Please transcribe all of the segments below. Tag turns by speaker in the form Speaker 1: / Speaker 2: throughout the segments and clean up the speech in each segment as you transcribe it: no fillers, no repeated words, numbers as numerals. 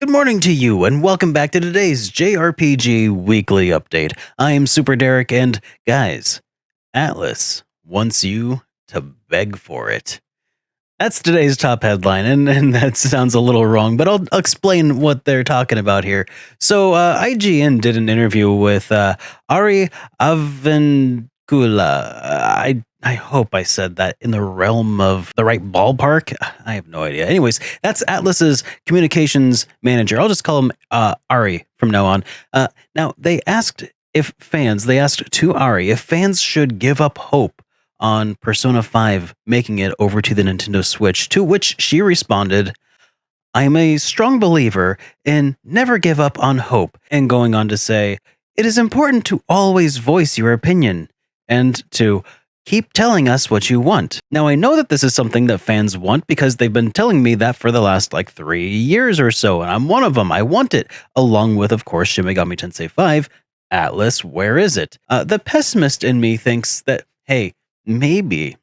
Speaker 1: Good morning to you, and welcome back to today's JRPG Weekly Update. I am SuperDerek, and guys, Atlus wants you to beg for it. That's today's top headline, and that sounds a little wrong, but I'll explain what they're talking about here. So, IGN did an interview with Ari Advincula. I hope I said that in the realm of the right ballpark. I have no idea. Anyways, that's Atlus's communications manager. I'll just call him Ari from now on. Now, they asked to Ari if fans should give up hope on Persona 5 making it over to the Nintendo Switch, to which she responded, "I am a strong believer in never give up on hope," and going on to say, "It is important to always voice your opinion and to keep telling us what you want." Now, I know that this is something that fans want because they've been telling me that for the last 3 years or so, and I'm one of them. I want it, along with, of course, Shin Megami Tensei 5. Atlus, where is it? The pessimist in me thinks that, hey, maybe,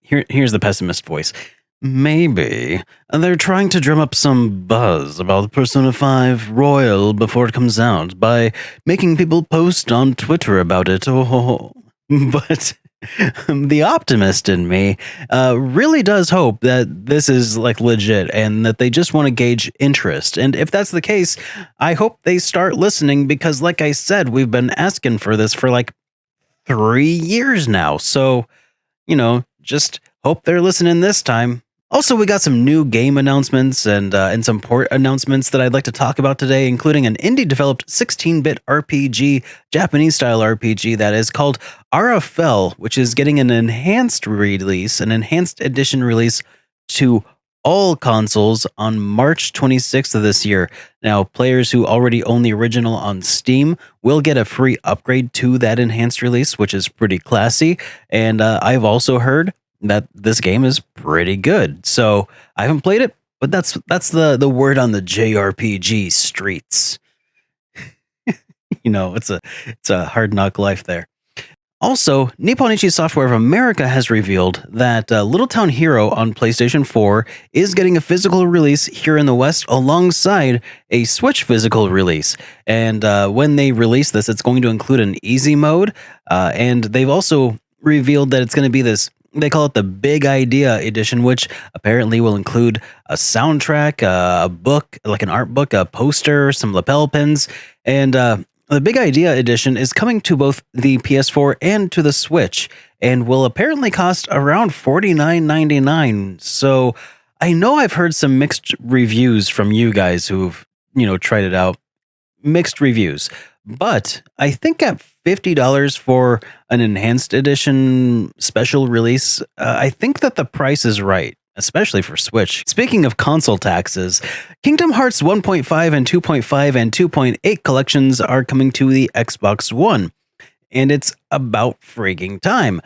Speaker 1: here's the pessimist voice, maybe they're trying to drum up some buzz about Persona 5 Royal before it comes out by making people post on Twitter about it. But the optimist in me really does hope that this is legit and that they just want to gauge interest. And if that's the case, I hope they start listening because, like I said, we've been asking for this for 3 years now. So, just hope they're listening this time. Also, we got some new game announcements and some port announcements that I'd like to talk about today, including an indie-developed 16-bit RPG, Japanese-style RPG that is called Ara Fell, which is getting an enhanced edition release to all consoles on March 26th of this year. Now, players who already own the original on Steam will get a free upgrade to that enhanced release, which is pretty classy. And I've also heard that this game is pretty good. So I haven't played it, but that's the word on the JRPG streets. It's a hard knock life there. Also, Nipponichi Software of America has revealed that Little Town Hero on PlayStation 4 is getting a physical release here in the West alongside a Switch physical release. And when they release this, it's going to include an easy mode. And they've also revealed that it's going to be this, they call it the Big Idea Edition, which apparently will include a soundtrack, a book, like an art book, a poster, some lapel pins, and the Big Idea Edition is coming to both the PS4 and to the Switch, and will apparently cost around $49.99. So I know I've heard some mixed reviews from you guys who've, tried it out. Mixed reviews. But I think at $50 for an enhanced edition special release, I think that the price is right, especially for Switch. Speaking of console taxes, Kingdom Hearts 1.5 and 2.5 and 2.8 collections are coming to the Xbox One, and it's about freaking time.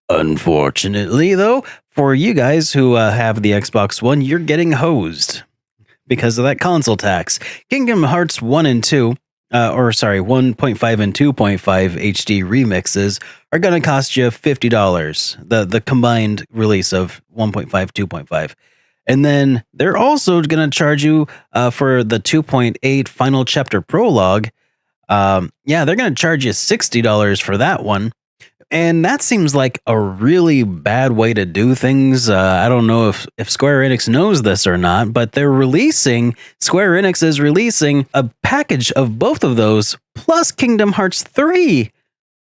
Speaker 1: Unfortunately, though, for you guys who have the Xbox One, you're getting hosed because of that console tax. Kingdom Hearts 1 and 2, 1.5 and 2.5 HD remixes are going to cost you $50, the combined release of 1.5, 2.5. And then they're also going to charge you for the 2.8 Final Chapter Prologue. They're going to charge you $60 for that one. And that seems like a really bad way to do things. I don't know if Square Enix knows this or not, but Square Enix is releasing a package of both of those plus Kingdom Hearts 3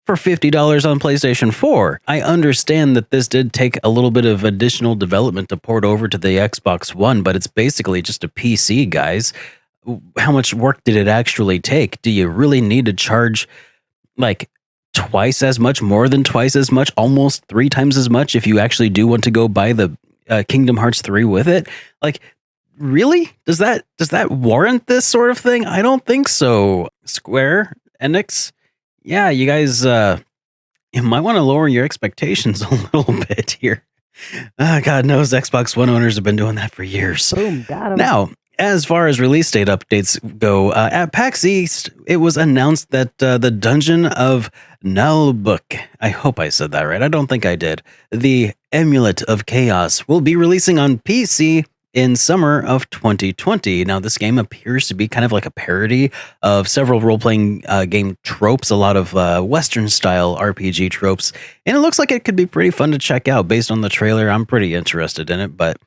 Speaker 1: for $50 on PlayStation 4. I understand that this did take a little bit of additional development to port over to the Xbox One, but it's basically just a PC, guys. How much work did it actually take? Do you really need to charge twice as much, more than twice as much, almost 3 times as much if you actually do want to go buy the Kingdom Hearts 3 with it? Really? Does that warrant this sort of thing? I don't think so. Square Enix, yeah, you guys you might want to lower your expectations a little bit here. God knows Xbox One owners have been doing that for years.
Speaker 2: Boom, got him.
Speaker 1: Now, as far as release date updates go, at PAX East, it was announced that the Dungeon of Nalbuk, I hope I said that right, I don't think I did, the Amulet of Chaos, will be releasing on PC in summer of 2020. Now, this game appears to be kind of like a parody of several role-playing game tropes, a lot of Western-style RPG tropes, and it looks like it could be pretty fun to check out. Based on the trailer, I'm pretty interested in it, but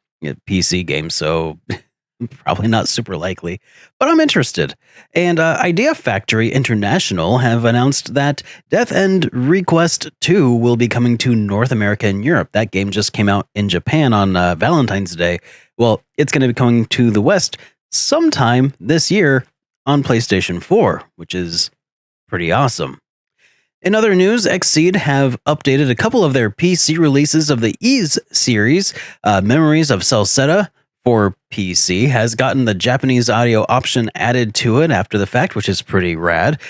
Speaker 1: PC game, so probably not super likely, but I'm interested. And Idea Factory International have announced that Death End Request 2 will be coming to North America and Europe. That game just came out in Japan on Valentine's Day. Well, it's going to be coming to the West sometime this year on PlayStation 4, which is pretty awesome. In other news, Xseed have updated a couple of their PC releases of the Ys series. Memories of Celceta for PC has gotten the Japanese audio option added to it after the fact, which is pretty rad.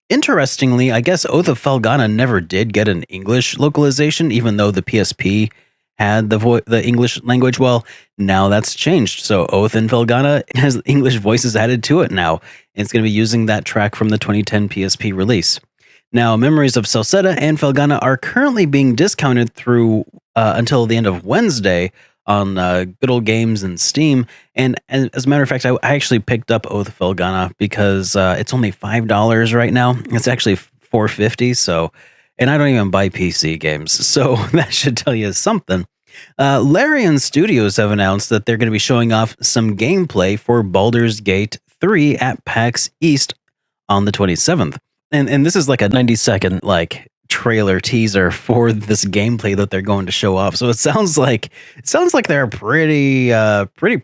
Speaker 1: Interestingly, I guess Oath of Felghana never did get an English localization, even though the PSP had the English language. Well, now that's changed. So Oath and Felghana has English voices added to it now. And it's going to be using that track from the 2010 PSP release. Now, Memories of Celceta and Felghana are currently being discounted through until the end of Wednesday on Good Old Games and Steam. And as a matter of fact, I actually picked up Oath of Felghana because it's only $5 right now. It's actually $4.50. So, and I don't even buy PC games, so that should tell you something. Larian Studios have announced that they're going to be showing off some gameplay for Baldur's Gate 3 at PAX East on the 27th. And this is like a 90-second trailer teaser for this gameplay that they're going to show off. So it sounds like they're pretty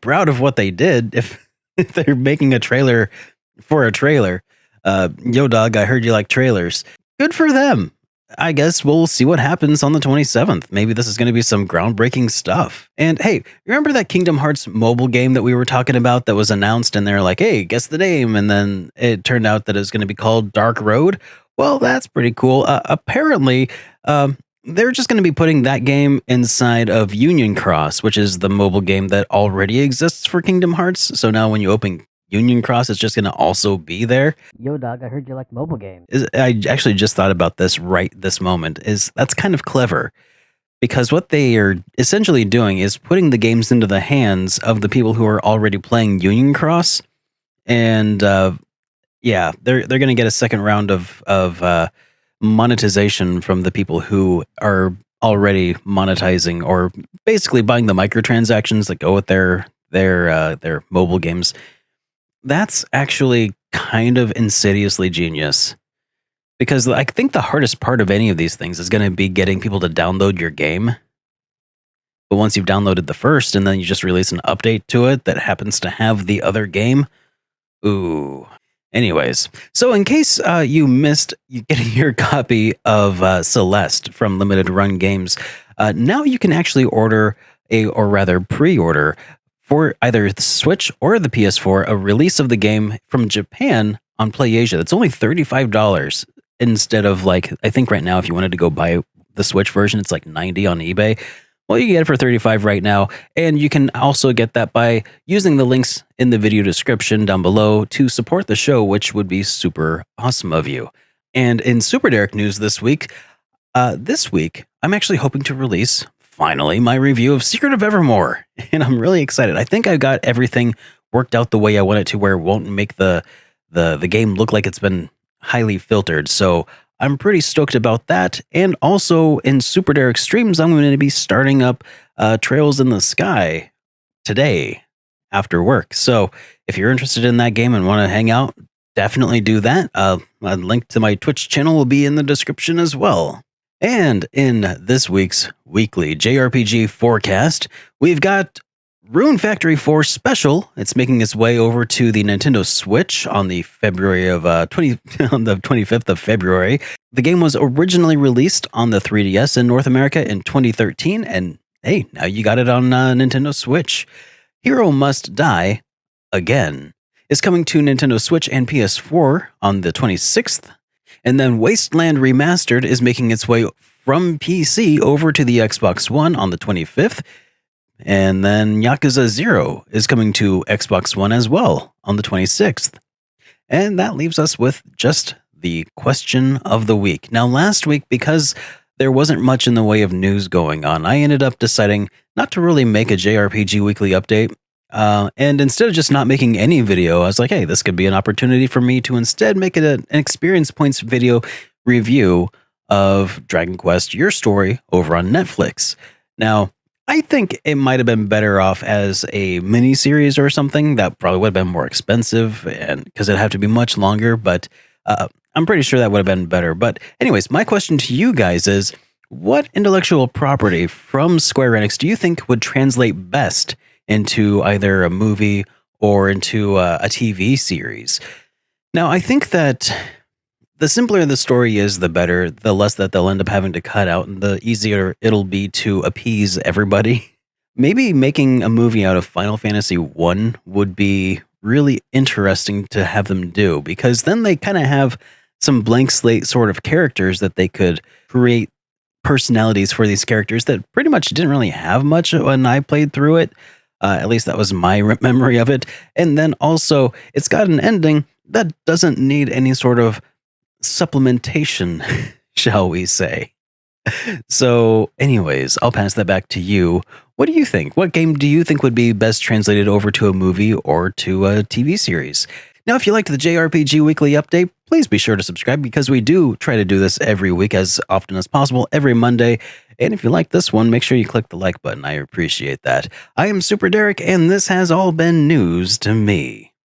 Speaker 1: proud of what they did if they're making a trailer for a trailer. Yo dog, I heard you like trailers. Good for them. I guess we'll see what happens on the 27th. Maybe this is going to be some groundbreaking stuff. And hey, remember that Kingdom Hearts mobile game that we were talking about that was announced and they're like, hey, guess the name. And then it turned out that it was going to be called Dark Road. Well, that's pretty cool. Apparently, they're just going to be putting that game inside of Union Cross, which is the mobile game that already exists for Kingdom Hearts. So now when you open Union Cross, it's just going to also be there.
Speaker 2: Yo, dog, I heard you like mobile games.
Speaker 1: I actually just thought about this right this moment. That's kind of clever, because what they are essentially doing is putting the games into the hands of the people who are already playing Union Cross, and yeah, they're going to get a second round of monetization from the people who are already monetizing or basically buying the microtransactions that go with their mobile games. That's actually kind of insidiously genius, because I think the hardest part of any of these things is going to be getting people to download your game. But once you've downloaded the first and then you just release an update to it that happens to have the other game, ooh. Anyways, so in case you missed getting your copy of Celeste from Limited Run Games, now you can actually order pre-order for either the Switch or the PS4, a release of the game from Japan on PlayAsia. That's only $35 instead of I think right now if you wanted to go buy the Switch version, it's like $90 on eBay. Well, you get it for $35 right now, and you can also get that by using the links in the video description down below to support the show, which would be super awesome of you. And in SuperDerek news this week, I'm actually hoping to release finally my review of Secret of Evermore, and I'm really excited. I think I got everything worked out the way I want it to, where it won't make the game look like it's been highly filtered. So I'm pretty stoked about that. And also in SuperDerek streams, I'm going to be starting up Trails in the Sky today after work. So if you're interested in that game and want to hang out, definitely do that. A link to my Twitch channel will be in the description as well. And in this week's weekly Jrpg forecast, we've got Rune Factory 4 Special. It's making its way over to the Nintendo Switch on the on the 25th of February. The game was originally released on the 3DS in North America in 2013, and hey, now you got it on Nintendo Switch. Hero Must Die Again is coming to Nintendo Switch and PS4 on the 26th. And then Wasteland Remastered is making its way from PC over to the Xbox One on the 25th. And then Yakuza 0 is coming to Xbox One as well on the 26th. And that leaves us with just the question of the week. Now, last week, because there wasn't much in the way of news going on, I ended up deciding not to really make a JRPG weekly update. And instead of just not making any video, I was like, hey, this could be an opportunity for me to instead make it an experience points video review of Dragon Quest Your Story over on Netflix. Now, I think it might have been better off as a mini series or something. That probably would have been more expensive, and because it'd have to be much longer. But I'm pretty sure that would have been better. But anyways, my question to you guys is, what intellectual property from Square Enix do you think would translate best into either a movie or into a TV series? Now, I think that the simpler the story is, the better, the less that they'll end up having to cut out, and the easier it'll be to appease everybody. Maybe making a movie out of Final Fantasy 1 would be really interesting to have them do, because then they kind of have some blank slate sort of characters that they could create personalities for these characters that pretty much didn't really have much when I played through it. At least that was my memory of it. And then also, it's got an ending that doesn't need any sort of supplementation, shall we say. So, anyways, I'll pass that back to you. What do you think? What game do you think would be best translated over to a movie or to a TV series? Now, if you liked the JRPG Weekly Update, please be sure to subscribe, because we do try to do this every week as often as possible, every Monday. And if you like this one, make sure you click the like button. I appreciate that. I am SuperDerek, and this has all been news to me.